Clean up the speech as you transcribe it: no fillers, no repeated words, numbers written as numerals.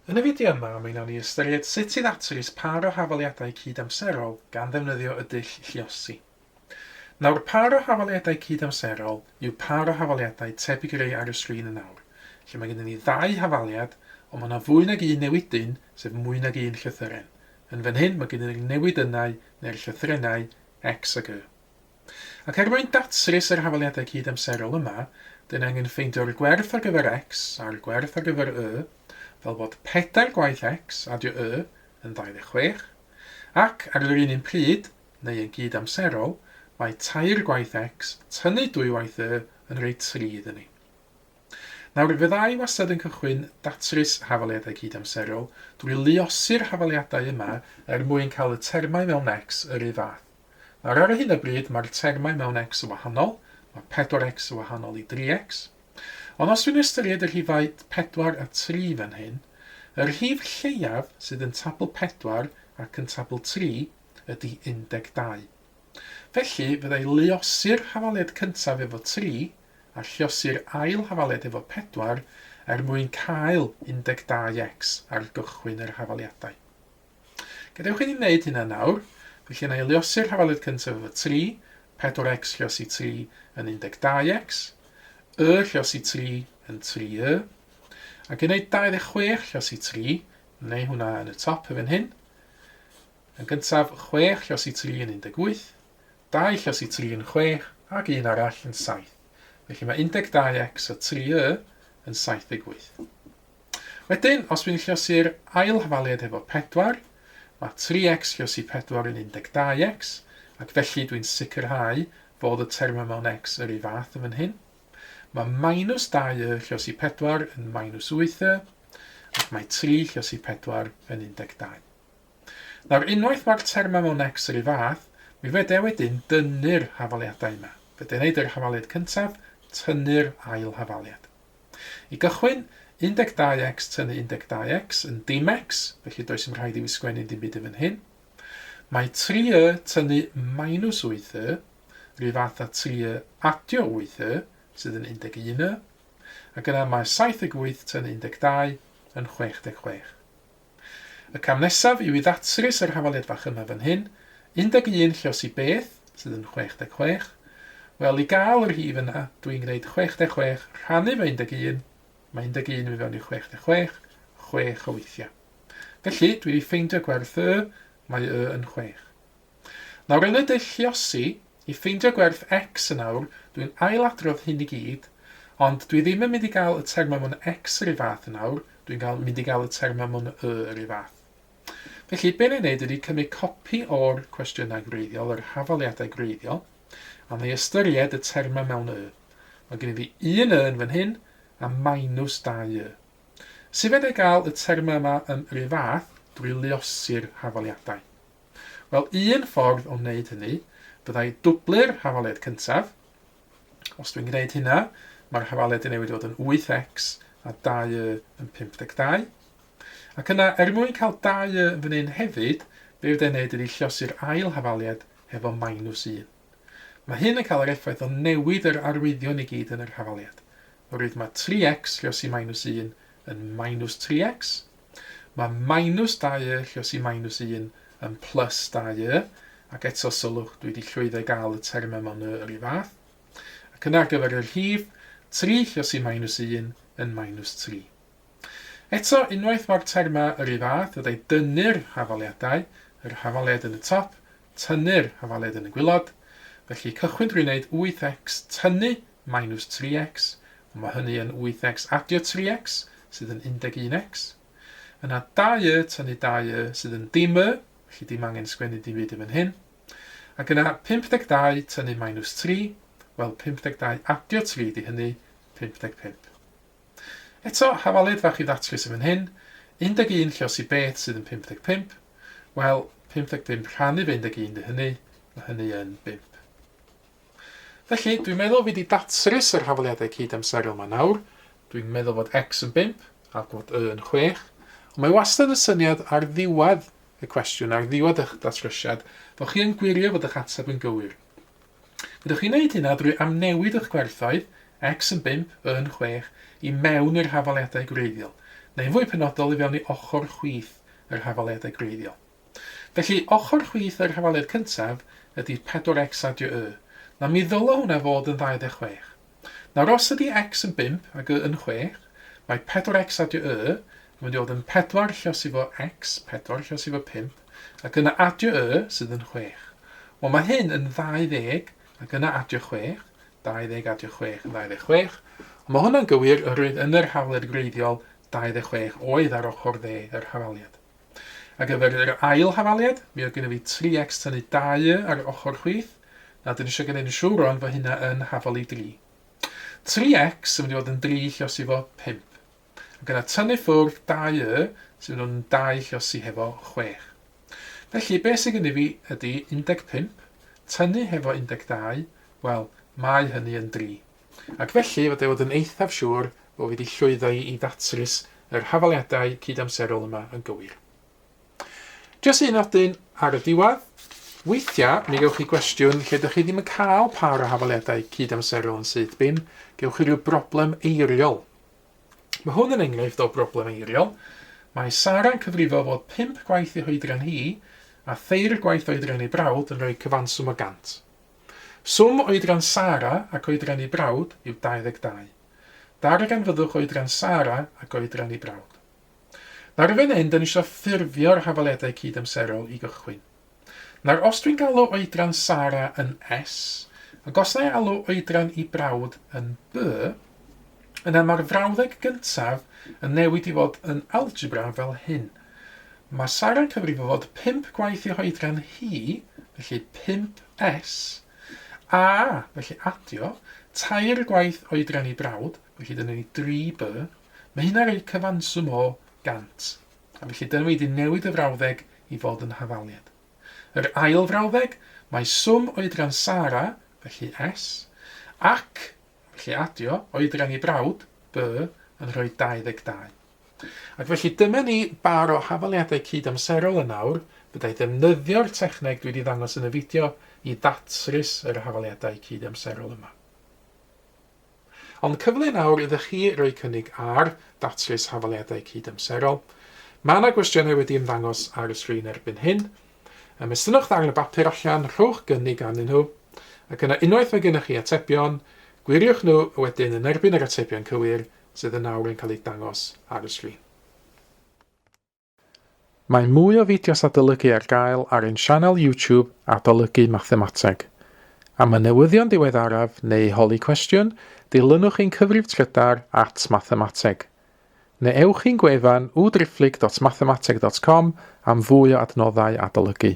Yn y fideo yma, mi wnawn ni ystyried sut i ddatrys par o hafaliadau cydamserol gan ddefnyddio y dull lluosi. Nawr, par o hafaliadau cydamserol yw par o hafaliadau tebyg i rei ar y sgrin yn nawr, lle mae gennym ni ddau hafaliad, ond mae yna fwy nag un newidyn, sef mwy nag un llythyren. Yn fan hyn, mae gennym ni newidynau neu'r llythyrennau X ac Y. Ac er mwyn datrys yr hafaliadau cydamserol yma, dyn angen ffeindio'r gwerth ar gyfer X a'r gwerth ar gyfer Y, fel bod 4 gwaith X adio Y yn 26, ac ar yr un pryd, neu yn gydamserol, mae 3 gwaith X tynnu 2 waith Y yn rhoi 3 iddyn ni. Nawr, fyddai wastad yn cychwyn datrys hafaliadau cydamserol drwy luosi'r hafaliadau yma mwyn cael y termau mewn X yr un fath. Nawr, ar hyn o bryd, mae'r termau mewn X yn wahanol, mae 4x yn wahanol i 3x, ond os dwi'n ystyried y rhifau 4 a 3 fan hyn, y rhif lleiaf sydd yn tabl 4 ac yn tabl 3 ydy 12. Felly, fyddai luosi'r hafaliad cyntaf efo 3 a lluosi'r ail hafaliad efo 4 mwyn cael 12x ar gychwyn yr hafaliadau. Gadewch i ni wneud hynna nawr, felly yna i luosi'r hafaliad cyntaf efo 3, 4x lluosi 3 yn 12x, Y lluosi 3 yn 3Y, ac yn ei 26 lluosi 3, neu hwnna yn y top yn hyn. Yn gyntaf, 6 lluosi 3 yn 18, 2 lluosi 3 yn 6, ac un arall yn 7. Felly mae 12x o 3Y yn 78. Wedyn, os dwi'n lluosi'r ail hafaliad efo 4, mae 3x lluosi 4 yn 12x, ac felly dwi'n sicrhau fod y termau mewn X yr un fath yn fan hyn. Mae minus 2y lluosi 4 yn minus 8y, ac mae 3 lluosi 4 yn 12. Nawr, unwaith mae'r termau mewn X yr un fath, mi fydde wedyn dynnu'r hafaliadau yma. Fydde wneud yr hafaliad cyntaf, tynnu'r ail hafaliad. I gychwyn, 12x tynnu 12x yn dim X, felly does dim rhaid i fi sgwennu dim byd yn fan hyn. Mae 3y tynnu minus 8y, rhyw fath a 3y adio 8y, sydd yn 11y, ac yna mae 78 tynnu 12 yn 66. Y cam nesaf yw i ddatrys yr hafaliad fach yma fan hyn, 11 lluosi beth, sydd yn 66. Wel, i gael yr hif yna, dwi'n gwneud 66 rhannu fo 11, mae 11 yn fewn i 66, 6 o weithiau. Felly, dwi wedi ffeindio gwerth Y, mae Y yn 6. Nawr, yn y dull lluosi, i ffeindio gwerth X yn awr, dwi'n ailadrodd hyn i gyd, ond dwi ddim yn mynd i gael y termau mewn X yr un fath yn awr, dwi'n mynd i gael y termau mewn Y yr un fath. Felly, be ni'n neud ydy cymryd copi o'r cwestiynau gwreiddiol, yr hafaliadau gwreiddiol, a neu ystyried y termau mewn Y. Mae gen i fi 1Y yn fan hyn, a minus 2Y. Sut fydde gael y termau yma yn yr un fath drwy luosi'r hafaliadau? Wel, un ffordd o wneud hynny, byddai dwblu'r hafaliad cyntaf. Os dwi'n gwneud hynna, mae'r hafaliad yn newid fod yn 8x a 2y yn 52. Ac yna, mwyn cael 2y yn fan hyn hefyd, be fydde'n neud ydy lluosi'r ail hafaliad efo minus 1. Mae hyn yn cael yr effaith o newid yr arwyddion i gyd yn yr hafaliad. Oherwydd mae 3x lluosi minus 1 yn minus 3x. Mae minus 2y lluosi minus 1 yn plus 2y, ac eto sylwch dwi wedi llwyddo i gael y termau mewn yr un fath. Ac yna ar gyfer yr rhif, 3 lluosi minus 1 yn minus 3. Eto, unwaith mae'r termau yr un fath, ydy dynnu'r hafaliadau, yr hafaliad yn y top, tynnu'r hafaliad yn y gwylod. Felly cychwyn drwy wneud 8x tynnu minus 3x, ond mae hynny yn 8x adio 3x, sydd yn 11x. Yna 2y tynnu 2y sydd yn dim Y, felly dim angen sgwennu dim byd yn fan hyn. Ac yna 52 tynnu minus 3, wel 52 adio 3 di hynny, 55. Eto, hafaliad fach i ddatrys yn fan hyn, 11 lluosi beth sydd yn 55, wel 55 rhannu fe 11 di hynny, mae hynny yn 5. Felly, dwi'n meddwl fi wedi datrys yr hafaliadau cydamserol yma nawr. Dwi'n meddwl fod X yn 5, a bod Y yn 6. Ond mae wastad y syniad ar ddiwedd y cwestiwn, ar ddiwedd eich datrysiad, fod chi yn gwirio fod eich ateb yn gywir. Byddwch chi'n gwneud hynna drwy amnewid eich gwerthoedd, X yn 5, Y yn 6, i mewn i'r hafaliadau gwreiddiol. neu'n fwy penodol i fewn i ochr chwith yr hafaliadau gwreiddiol. Felly, ochr chwith yr hafaliad cyntaf ydy 4x adio y. Na mi ddylai hwnna fod yn 26. Nawr, os ydy x yn 5 ac y yn 6, mae 4x adio y yn mynd i fod yn 4 lluosi fo x, 4 lluosi fo 5, ac yna adio y sydd yn 6. Wel, mae hyn yn 20 ac yna adio 6, 20 adio 6 yn 26. Ond mae hwnna'n gywir oherwydd yn yr hafaliad gwreiddiol 26 oedd ar ochr dde yr hafaliad. Ac efo'r ail hafaliad, mi oedd gennym fi 3x tynnu 2 ar ochr chwith, na dyn ni eisiau gwneud yn siŵr o'n fod hynna yn hafali 3. 3x yn mynd i fod yn 3 lluosi fo 5. Ac yna tynnu ffwrdd 2y sy'n mynd yn 2 lluosi hefo 6. Felly, beth sydd gennym fi ydy 15 tynnu hefo 12, wel, mae hynny yn 3. Ac felly, fod e fod yn eithaf siŵr bod fi wedi llwyddo i ddatrys yr hafaliadau cydamserol yma yn gywir. Jyst un nodyn ar y diwedd. Weithiau, mi gewch chi gwestiwn lle ydych chi ddim yn cael par o hafaliadau cydamserol yn syth bin, gewch chi rhyw broblem eiriol. Mae hwn yn enghraifft o broblem eiriol. Mae Sara'n cyfrifo fod 5 gwaith ei hoedran hi a their gwaith oedran ei brawd yn rhoi cyfanswm o 100. Swm oedran Sara ac oedran ei brawd yw 22. Darganfyddwch oedran Sara ac oedran ei brawd. Nawr efo'n hyn, dyn ni eisiau ffurfio'r hafaliadau cydamserol i gychwyn. Nawr, os dwi'n galw oedran Sara yn S, ac os na i alw oedran i brawd yn B, yna mae'r frawddeg gyntaf yn newid i fod yn algebra fel hyn. Mae Sara'n cyfrifo fod 5 gwaith ei hoedran hi, felly 5S, a, felly adio, 2 gwaith oedran i brawd, felly dyna ni 3B, mae hynna'n rhoi cyfanswm o 100. A felly dyna wedi newid y frawddeg i fod yn hafaliad. Yr ail frawddeg, mae swm oedran Sara, felly S, ac, felly adio, oedran i brawd, B, yn rhoi 22. Ac felly dyma ni bar o hafaliadau cydamserol yn awr, byddai ddefnyddio'r techneg dwi wedi ddangos yn y fideo i ddatrys yr hafaliadau cydamserol yma. Ond cyfle nawr ydych chi roi cynnig ar datrys hafaliadau cydamserol. Mae yna gwestiynau wedi ymddangos ar y sgrin erbyn hyn. Ystynwch ddarn y bapur allan, rhowch gynnig arnyn nhw, ac yna unwaith mae gennych chi atebion, gwiriwch nhw wedyn yn erbyn yr atebion cywir sydd yn nawr yn cael ei dangos ar y sgrin. Mae mwy o fideos adolygu ar gael ar ein sianel YouTube Adolygu Mathemateg. Am y newyddion diweddaraf neu holi cwestiwn, dilynwch ein cyfrif trydar @mathemateg. Neu ewch i'n gwefan www.mathemateg.com am fwy o adnoddau adolygu.